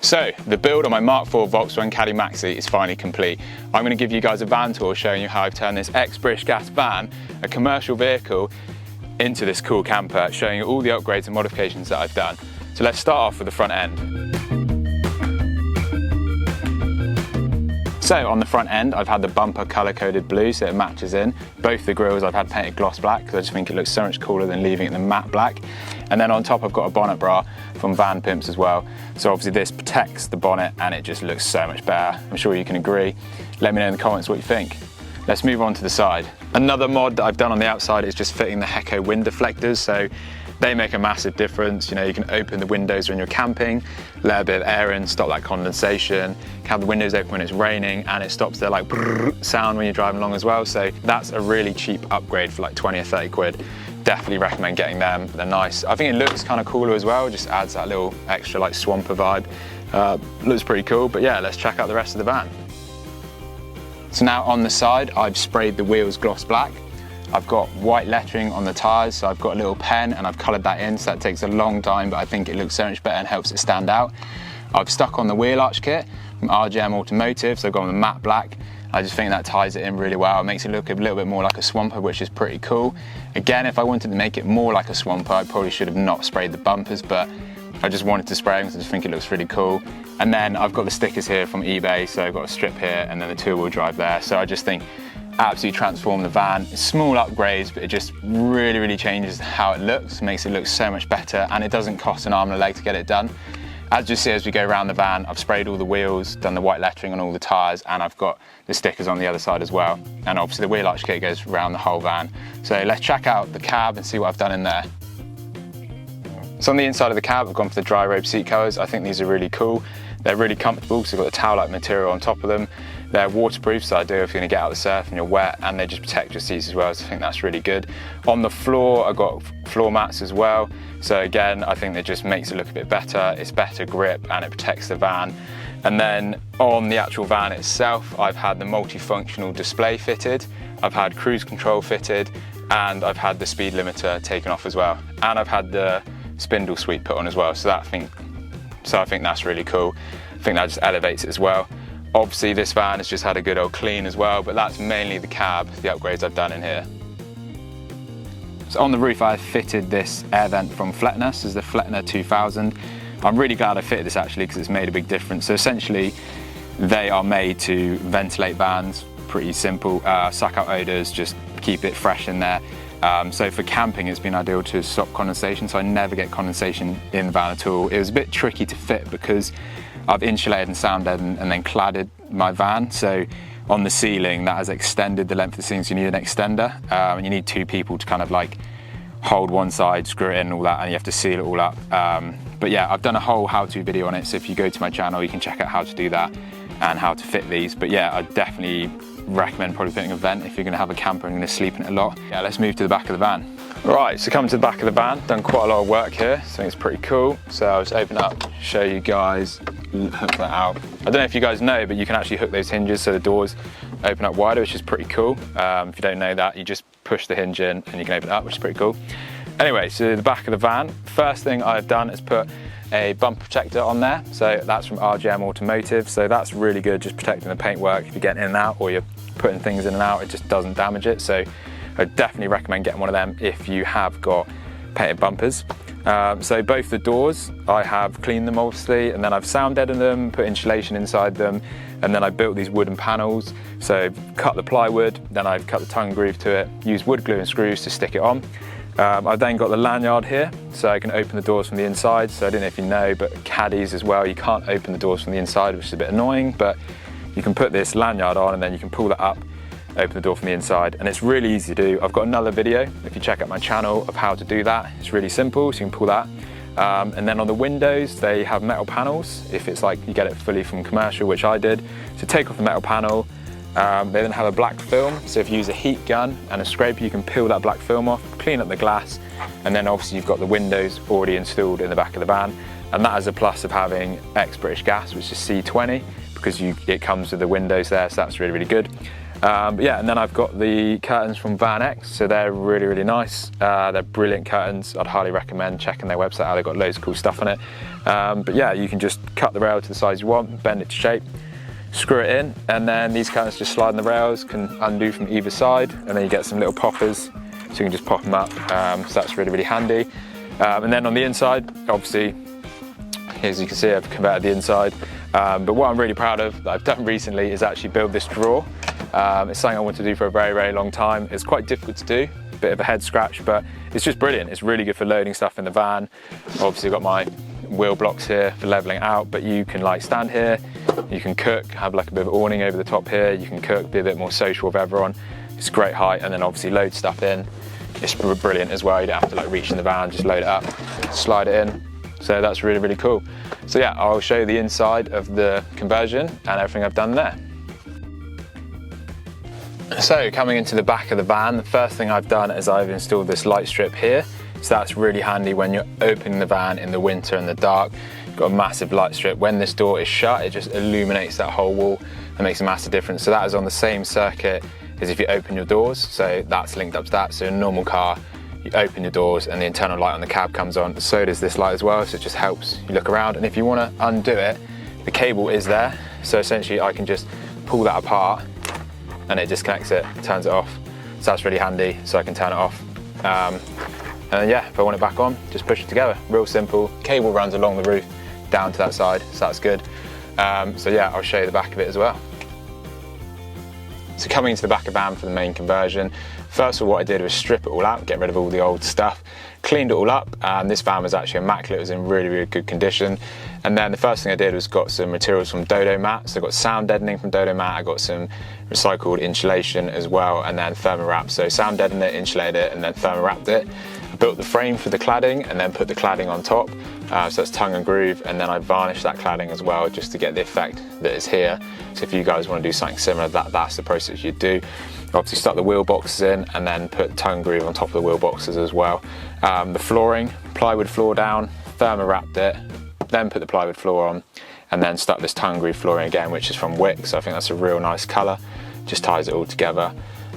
So, the build on my Mark IV Volkswagen Caddy Maxi is finally complete. I'm going to give you guys a van tour showing you how I've turned this Ex British Gas van, a commercial vehicle, into this cool camper, showing you all the upgrades and modifications that I've done. So let's start off with the front end. So on the front end, I've had the bumper colour-coded blue so it matches in. Both the grills I've had painted gloss black because I just think it looks so much cooler than leaving it in the matte black. And then on top I've got a bonnet bra from Van Pimps as well. So obviously this protects the bonnet and it just looks so much better. I'm sure you can agree. Let me know in the comments what you think. Let's move on to the side. Another mod that I've done on the outside is just fitting the Hecko wind deflectors. So they make a massive difference. You know, you can open the windows when you're camping, let a bit of air in, stop that condensation. You can have the windows open when it's raining and it stops the like brrr sound when you're driving along as well. So that's a really cheap upgrade for like 20 or 30 quid. Definitely recommend getting them. They're nice. I think it looks kind of cooler as well. Just adds that little extra like swamper vibe. Looks pretty cool, but yeah, let's check out the rest of the van. So now on the side, I've sprayed the wheels gloss black. I've got white lettering on the tyres, so I've got a little pen and I've coloured that in, so that takes a long time, but I think it looks so much better and helps it stand out. I've stuck on the wheel arch kit from RGM Automotive, so I've gone with matte black. I just think that ties it in really well. It makes it look a little bit more like a swamper, which is pretty cool. Again, if I wanted to make it more like a swamper, I probably should have not sprayed the bumpers, but I just wanted to spray them because I just think it looks really cool. And then I've got the stickers here from eBay, so I've got a strip here and then the two-wheel drive there. So I just think absolutely transform the van. It's small upgrades, but it just really changes how it looks, makes it look so much better, and it doesn't cost an arm and a leg to get it done. As you see as we go around the van, I've sprayed all the wheels, done the white lettering on all the tyres, and I've got the stickers on the other side as well. And obviously the wheel arch kit goes around the whole van. So let's check out the cab and see what I've done in there. So on the inside of the cab, I've gone for the dry robe seat covers. I think these are really cool. They're really comfortable because they've got the towel-like material on top of them. They're waterproof, so ideal if you're going to get out of the surf and you're wet, and they just protect your seats as well, so I think that's really good. On the floor, I've got floor mats as well. So again, I think that just makes it look a bit better. It's better grip and it protects the van. And then on the actual van itself, I've had the multifunctional display fitted, I've had cruise control fitted, and I've had the speed limiter taken off as well. And I've had the spindle sweep put on as well, so I think that's really cool. I think that just elevates it as well. Obviously this van has just had a good old clean as well, but that's mainly the cab, the upgrades I've done in here. So on the roof I've fitted this air vent from Flettner. This is the Flettner 2000. I'm really glad I fitted this actually because it's made a big difference. So essentially they are made to ventilate vans, pretty simple, suck out odours, just keep it fresh in there. So for camping it's been ideal to stop condensation, so I never get condensation in the van at all. It was a bit tricky to fit because I've insulated and sound deadened and then cladded my van, so on the ceiling that has extended the length of the ceiling, so you need an extender, and you need two people to kind of like hold one side, screw it in and all that, and you have to seal it all up. But yeah, I've done a whole how-to video on it, so if you go to my channel you can check out how to do that and how to fit these. But yeah, I definitely recommend probably putting a vent if you're going to have a camper and going to sleep in it a lot. Yeah, let's move to the back of the van. Right, so coming to the back of the van, done quite a lot of work here, so it's pretty coul. So I'll just open it up, show you guys, hook that out. I don't know if you guys know, but you can actually hook those hinges so the doors open up wider, which is pretty cool. If you don't know that, you just push the hinge in and you can open it up, which is pretty cool. Anyway, so the back of the van, first thing I've done is put a bumper protector on there. So that's from RGM Automotive. So that's really good, just protecting the paintwork. If you're getting in and out or you're putting things in and out, it just doesn't damage it. So I definitely recommend getting one of them if you have got painted bumpers. So both the doors, I have cleaned them obviously, and then I've sound deadened them, put insulation inside them, and then I built these wooden panels. So cut the plywood, then I've cut the tongue groove to it, used wood glue and screws to stick it on. I've then got the lanyard here, so I can open the doors from the inside. So I don't know if you know, but Caddies as well, you can't open the doors from the inside, which is a bit annoying, but you can put this lanyard on and then you can pull that up, open the door from the inside, and it's really easy to do. I've got another video, if you check out my channel, of how to do that. It's really simple, so you can pull that. And then on the windows, they have metal panels, if it's like you get it fully from commercial, which I did. So take off the metal panel. They then have a black film, so if you use a heat gun and a scraper, you can peel that black film off, clean up the glass, and then obviously you've got the windows already installed in the back of the van. And that is a plus of having Ex British Gas, which is C20, because it comes with the windows there, so that's really good. But yeah, and then I've got the curtains from Van X, so they're really, really nice. They're brilliant curtains. I'd highly recommend checking their website out. They've got loads of cool stuff on it. But yeah, you can just cut the rail to the size you want, bend it to shape, screw it in, and then these curtains just slide on the rails, can undo from either side, and then you get some little poppers, so you can just pop them up. So that's really, really handy. And then on the inside, obviously, as you can see, I've converted the inside. But what I'm really proud of that I've done recently is actually build this drawer. It's something I want to do for a very, very long time. It's quite difficult to do, a bit of a head scratch, but it's just brilliant. It's really good for loading stuff in the van. Obviously got my wheel blocks here for leveling it out, but you can like stand here, you can cook, have like a bit of awning over the top here, you can cook, be a bit more social with everyone. It's great height, and then obviously load stuff in. It's brilliant as well. You don't have to like reach in the van, just load it up, slide it in. So that's really, really cool. So yeah, I'll show you the inside of the conversion and everything I've done there. So coming into the back of the van, the first thing I've done is I've installed this light strip here. So that's really handy when you're opening the van in the winter in the dark. You've got a massive light strip. When this door is shut, it just illuminates that whole wall and makes a massive difference. So that is on the same circuit as if you open your doors. So that's linked up to that. So in a normal car, you open your doors and the internal light on the cab comes on. So does this light as well. So it just helps you look around. And if you want to undo it, the cable is there. So essentially I can just pull that apart and it disconnects it, turns it off. So that's really handy, so I can turn it off. And yeah, if I want it back on, just push it together. Real simple. Cable runs along the roof down to that side, so that's good. So yeah, I'll show you the back of it as well. So coming into the back of the van for the main conversion, first of all what I did was strip it all out, get rid of all the old stuff, cleaned it all up. This van was actually immaculate, it was in really, really good condition. And then the first thing I did was got some materials from Dodo Mat. So I got sound deadening from Dodo Mat, I got some recycled insulation as well, and then thermo wrap. So sound deadened it, insulated it, and then thermo wrapped it. I built the frame for the cladding and then put the cladding on top. So that's tongue and groove, and then I varnished that cladding as well just to get the effect that is here. So if you guys want to do something similar, that's the process you do. Obviously stuck the wheel boxes in and then put tongue and groove on top of the wheel boxes as well. The flooring, plywood floor down, thermo wrapped it, then put the plywood floor on, and then stuck this tongue and groove flooring again, which is from Wick. So I think that's a real nice colour, just ties it all together.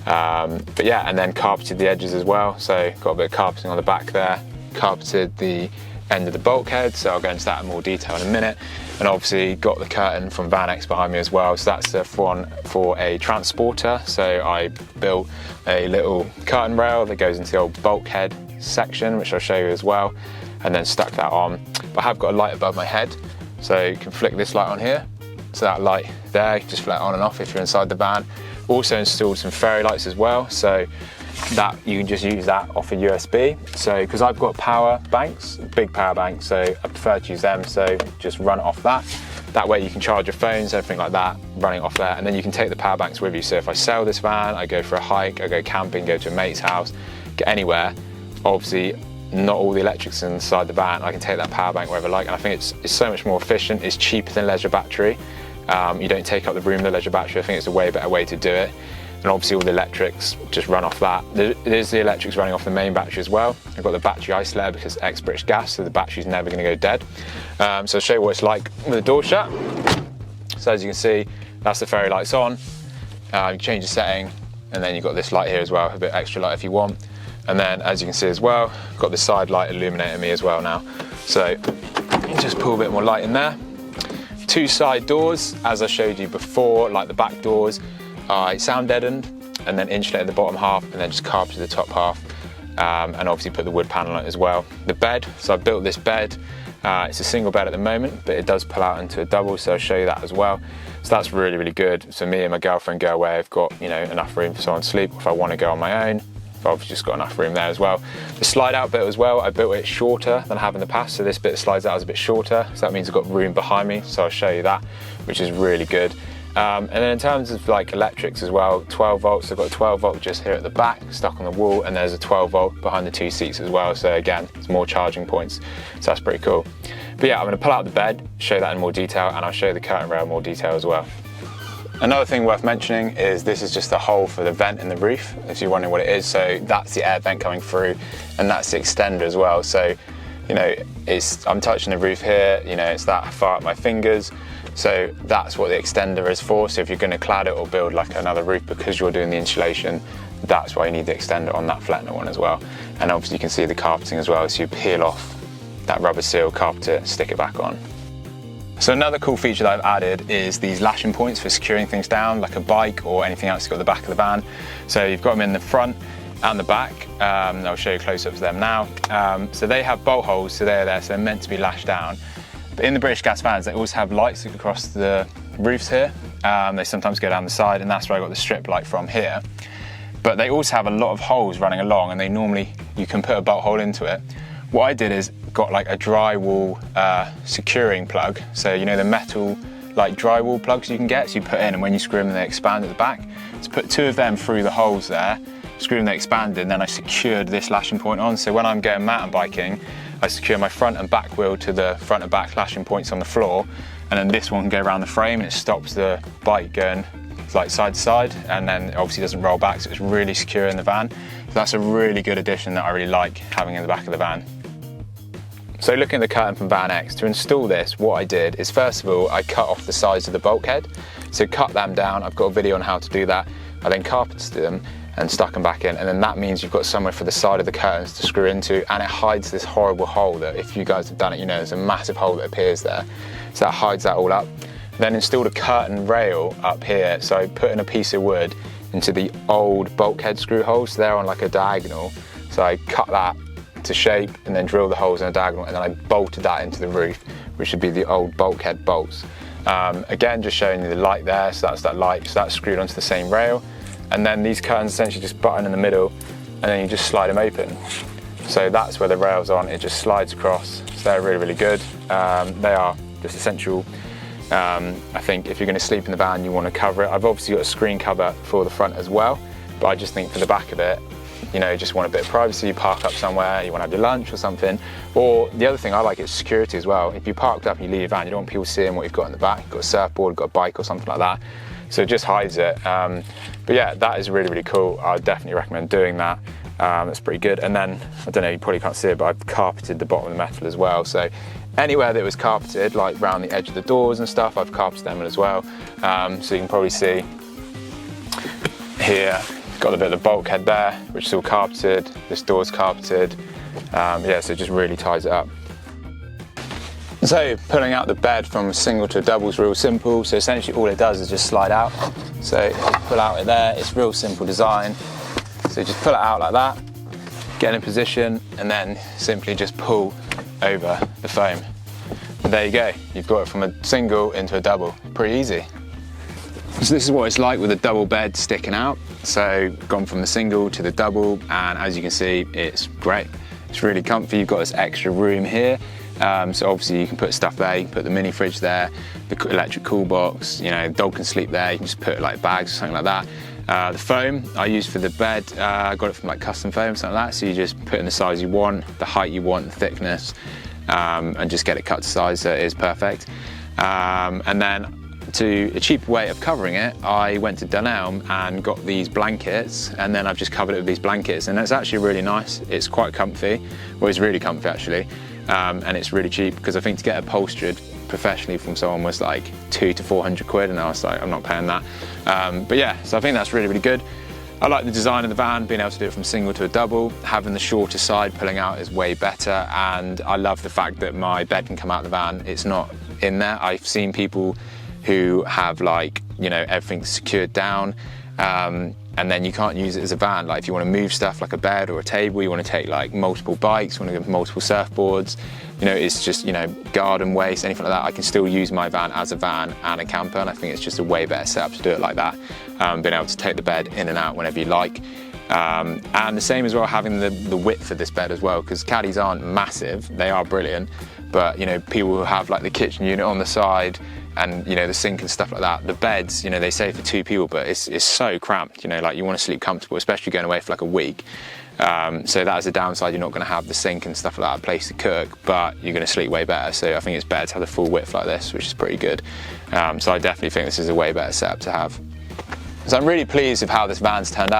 But yeah, and then carpeted the edges as well. So got a bit of carpeting on the back there, carpeted the end of the bulkhead, so I'll go into that in more detail in a minute. And obviously got the curtain from Van X behind me as well, so that's the one for a transporter. So I built a little curtain rail that goes into the old bulkhead section, which I'll show you as well, and then stuck that on. But I have got a light above my head, so you can flick this light on here. So that light there, just flick on and off if you're inside the van. Also installed some fairy lights as well, so that you can just use that off a USB. So because I've got power banks, big power banks, so I prefer to use them, so just run it off that. That way you can charge your phones, everything like that, running off there, and then you can take the power banks with you. So if I sell this van, I go for a hike, I go camping, go to a mate's house, get anywhere, obviously not all the electrics inside the van, I can take that power bank wherever I like, and I think it's so much more efficient, it's cheaper than leisure battery. You don't take up the room with the leisure battery. I think it's a way better way to do it. And obviously all the electrics just run off that. There's the electrics running off the main battery as well. I've got the battery isolator because Ex British Gas, so the battery's never going to go dead. So I'll show you what it's like with the door shut. So as you can see, that's the fairy lights on. You can change the setting, and then you've got this light here as well, a bit extra light if you want. And then as you can see as well, got the side light illuminating me as well now. So you can just pull a bit more light in there. Two side doors, as I showed you before, like the back doors, I sound deadened and then insulated the bottom half and then just carpeted the top half, and obviously put the wood panel on it as well. The bed, so I built this bed, it's a single bed at the moment, but it does pull out into a double, so I'll show you that as well. So that's really, really good. So me and my girlfriend go away, I've got, you know, enough room for someone to sleep. If I want to go on my own, I've obviously just got enough room there as well. The slide out bit as well, I built it shorter than I have in the past, so this bit that slides out is a bit shorter, so that means I've got room behind me, so I'll show you that, which is really good. And then in terms of like electrics as well, 12 volts, I've got a 12 volt just here at the back, stuck on the wall, and there's a 12 volt behind the two seats as well, so again, it's more charging points, so that's pretty cool. But yeah, I'm going to pull out the bed, show that in more detail, and I'll show you the curtain rail in more detail as well. Another thing worth mentioning is this is just a hole for the vent in the roof, if you're wondering what it is. So that's the air vent coming through, and that's the extender as well. So, you know, I'm touching the roof here, you know, it's that far up my fingers. So that's what the extender is for. So if you're going to clad it or build like another roof because you're doing the insulation, that's why you need the extender on that Flettner one as well. And obviously you can see the carpeting as well, so you peel off that rubber seal, carpet it, stick it back on. So another cool feature that I've added is these lashing points for securing things down, like a bike or anything else you've got at the back of the van. So you've got them in the front and the back. I'll show you close-ups of them now. So they have bolt holes, so they're there, so they're meant to be lashed down. But in the British Gas vans, they also have lights across the roofs here. They sometimes go down the side, and that's where I got the strip light from here. But they also have a lot of holes running along, and you can put a bolt hole into it. What I did is got like a drywall securing plug. So you know the metal like drywall plugs you can get, so you put in, and when you screw them they expand at the back. So put 2 of them through the holes there, screw them, they expanded, and then I secured this lashing point on. So when I'm going mountain biking, I secure my front and back wheel to the front and back lashing points on the floor, and then this one can go around the frame and it stops the bike going like side to side, and then it obviously doesn't roll back, so it's really secure in the van. So that's a really good addition that I really like having in the back of the van. So looking at the curtain from Van X, to install this, what I did is first of all, I cut off the sides of the bulkhead. So cut them down, I've got a video on how to do that. I then carpeted them and stuck them back in, and then that means you've got somewhere for the side of the curtains to screw into, and it hides this horrible hole that if you guys have done it, you know there's a massive hole that appears there. So that hides that all up. Then installed a curtain rail up here, so I put in a piece of wood into the old bulkhead screw holes. They're on like a diagonal, so I cut that to shape and then drill the holes in a diagonal, and then I bolted that into the roof, which should be the old bulkhead bolts. Again, just showing you the light there, so that's that light, so that's screwed onto the same rail. And then these curtains essentially just button in the middle, and then you just slide them open. So that's where the rail's on, it just slides across. So they're really, really good. They are just essential. I think if you're going to sleep in the van, you want to cover it. I've obviously got a screen cover for the front as well, but I just think for the back of it, you know, you just want a bit of privacy. You park up somewhere, you want to have your lunch or something. Or the other thing I like is security as well. If you parked up and you leave your van, you don't want people seeing what you've got in the back. You've got a surfboard, you've got a bike or something like that. So it just hides it. But yeah, that is really, really cool. I would definitely recommend doing that. That's pretty good. And then, I don't know, you probably can't see it, but I've carpeted the bottom of the metal as well. So anywhere that was carpeted, like around the edge of the doors and stuff, I've carpeted them as well. So you can probably see here, got a bit of the bulkhead there, which is all carpeted. This door's carpeted. Yeah, so it just really ties it up. So pulling out the bed from a single to a double is real simple. So essentially all it does is just slide out. So pull out it there, it's real simple design. So just pull it out like that, get in position, and then simply just pull over the foam. And there you go, you've got it from a single into a double, pretty easy. So this is what it's like with a double bed sticking out. So gone from the single to the double, and as you can see, it's great. It's really comfy, you've got this extra room here. So obviously you can put stuff there, you can put the mini fridge there, the electric cool box, you know, dog can sleep there, you can just put like bags or something like that. The foam I use for the bed, I got it from like custom foam, something like that. So you just put in the size you want, the height you want, the thickness, and just get it cut to size so it is perfect. And then to a cheaper way of covering it, I went to Dunelm and got these blankets, and then I've just covered it with these blankets, and it's actually really nice. It's quite comfy, well, it's really comfy actually, and it's really cheap, because I think to get upholstered professionally from someone was like 200 to 400 quid, and I was like, I'm not paying that. But yeah, so I think that's really, really good. I like the design of the van, being able to do it from single to a double. Having the shorter side pulling out is way better, and I love the fact that my bed can come out of the van. It's not in there. I've seen people who have, like, you know, everything secured down, and then you can't use it as a van. Like if you want to move stuff like a bed or a table, you want to take like multiple bikes, you want to get multiple surfboards, you know, it's just, you know, garden waste, anything like that. I can still use my van as a van and a camper, and I think it's just a way better setup to do it like that. Being able to take the bed in and out whenever you like. And the same as well, having the width of this bed as well, because Caddies aren't massive, they are brilliant, but you know, people who have like the kitchen unit on the side and, you know, the sink and stuff like that, the beds, you know, they say for 2 people, but it's so cramped, you know, like you want to sleep comfortable, especially going away for like a week. So that is a downside. You're not going to have the sink and stuff like that, a place to cook, but you're going to sleep way better. So I think it's better to have the full width like this, which is pretty good. So I definitely think this is a way better setup to have. So I'm really pleased with how this van's turned out.